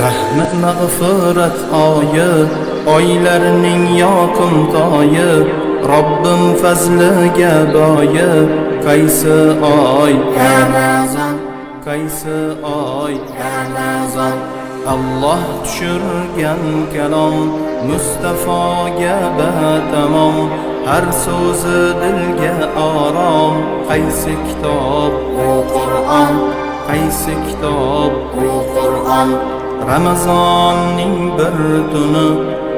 Rahmat mag'firat oyi, oylarning yoqimtoyi, Robbim fazliga boyi. Qaysi oy Ramazon, qaysi oy Ramazon, Alloh tushirgan kalom, Mustafoga batamom, har so'zi dilga orom. Qaysi kitob u Qur'on, qaysi kitob u Qur'on, Ramazonning bir tuni,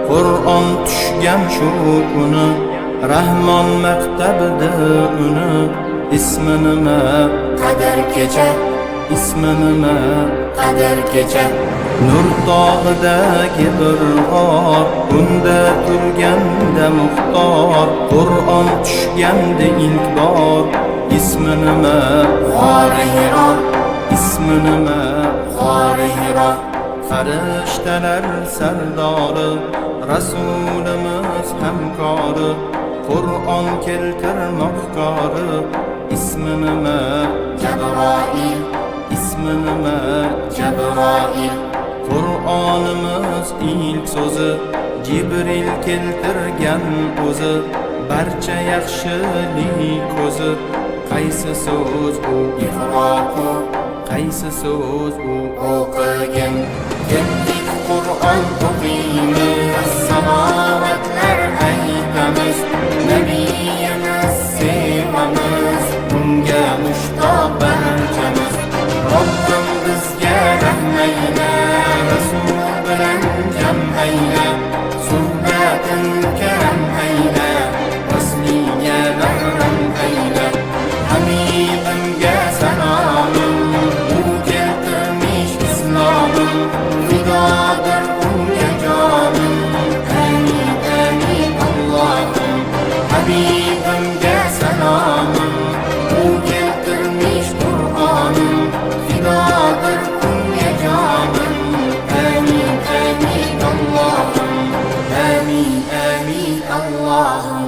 Qur'on tushgan shu kuni, Rahmon maqtabida uni. Ismi nima Qadr kecha, ismi nima Qadr kecha, Nur tog'idagi bir g'or, unda turganda muxtor, Qur'on tushganda ilk bor. Ismi nima G'ori Hiro, ismi nima G'ori Hiro, Farishtalar sardori, Rasulimiz hamkori, Qur'on keltirmoqkori. Ismi nima Jabroil, ismi nima Jabroil, Qur'onimiz ilk so'zi, Jibril keltirgan o'zi, barcha yaxshilik ko'zi. Qaysi so'z u Iqroqu qaysi so'z u o'qigin, ketdik Qur'on o'qiymiz, salovatlar aytamiz, Nabiyimiz sevamiz, bunga mushtoq barchamiz. Robbim bizga rahm ayla, Rasul bilan jam ayla, suhbatin karam ayla, vasliga mahram ayla. Habibimga salomim, u keltirmish islomim, fidodir unga jonim. Amin, amin Allohim. Habibimga salomim, u keltirmish Qur'onim, fidodir unga jonim. Amin, amin Allohim. Amin, amin Allohim.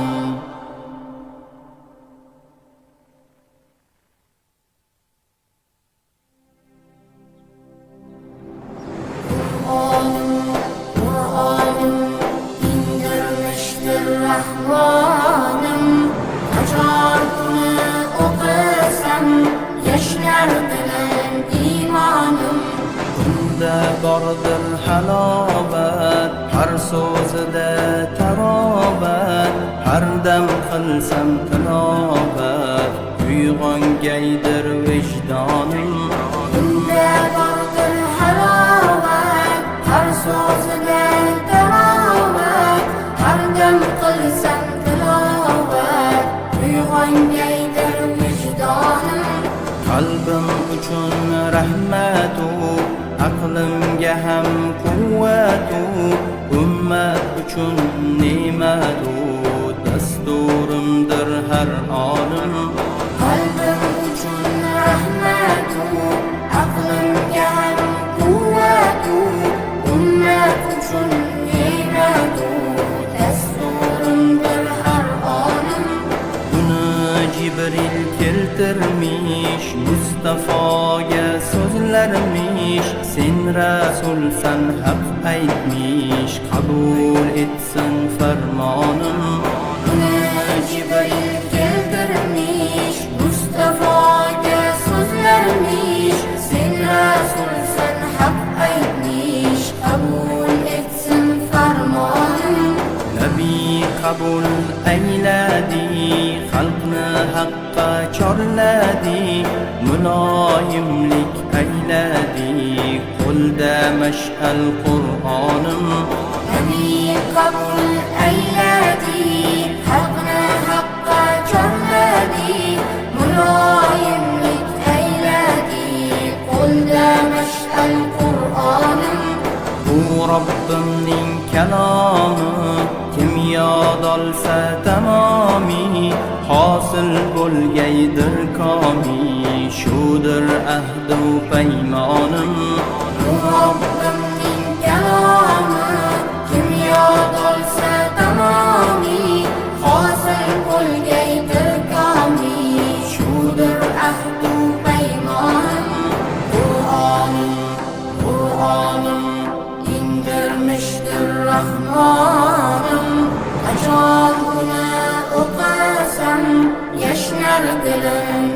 Qur'onim indirmishdir Rahmonim, qachon uni o'qisam yashnar dilim iymonim. Unda bordir halovat, har so'zida tarobat, har dam qilsam tilovat, uyg'ongaydir vijdonim. Unda bordir halovat, har so'zida tarovat, har dam qilsam tilovat, uyg'ongaydir vijdonim. Qalbim uchun rahmatu, aqlimga ham quvvatu, ummat uchun ne'matu, dasturimdir har onim. Qalbim uchun rahmatu, aqlimga ham quvvatu, ummat uchun ne'matu, dasturimdir har onim. Buni Jibril keltirmish, Mustafoga so'zlarmish, sen rasulsan haq aytmish, qabul etsin farmonim. Buni Jibril keltirmish, Mustafoga so'zlarmish, sen rasulsan haq aytmish, qabul etsin farmonim. Nabiy qabul ayladi, xalqni haqqa chorladi, muloyimlik ayladi, qo'lda mash'al Qur'onim. Nabiy qabul ayladi, xalqni haqqa chorladi, muloyimlik ayladi, qo'lda mash'al Qur'onim. Bu Robbimning kalomi, kim yod olsa tamomi, hosil bo'lgaydir komi, shudir ahdu paymonim. Bu Robbimning kalomi, kim yod olsa tamomi, hosil bo'lgaydir komi, shudir ahdu paymonim. Qur'onim, Qur'onim etmishdir Rahmonim. Qachon uni o'qisam yashnar dilim